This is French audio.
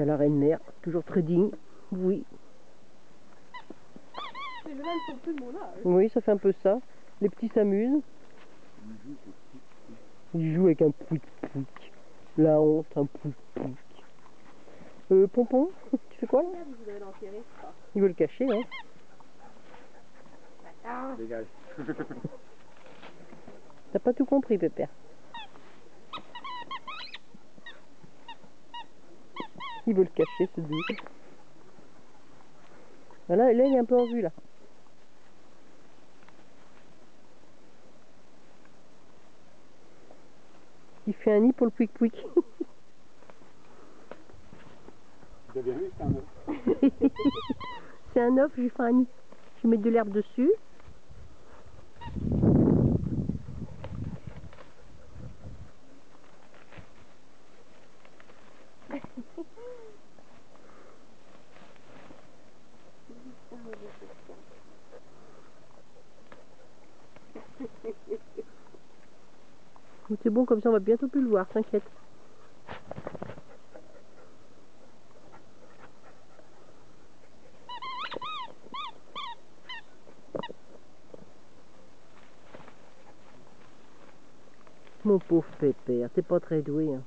T'as la reine mère, toujours très digne. Oui. Les jeunes sont plus de mon âge. Oui, ça fait un peu ça. Les petits s'amusent. Ils jouent avec un pouic-pouic. La honte, un pouic-pouic. Pompon, tu fais quoi là? Regarde, ils voudraient l'enterrer, je crois. Il veut le cacher, hein. Attends. Dégage. T'as pas tout compris, Pépère. Il veut le cacher, ce doux. Là, il est un peu en vue, là. Il fait un nid pour le pouic-pouic. T'as bien vu, c'est un œuf. C'est un œuf, j'ai fait un nid. Je mets de l'herbe dessus. C'est bon, comme ça on va bientôt plus le voir, t'inquiète. Mon pauvre Pépère, t'es pas très doué, hein.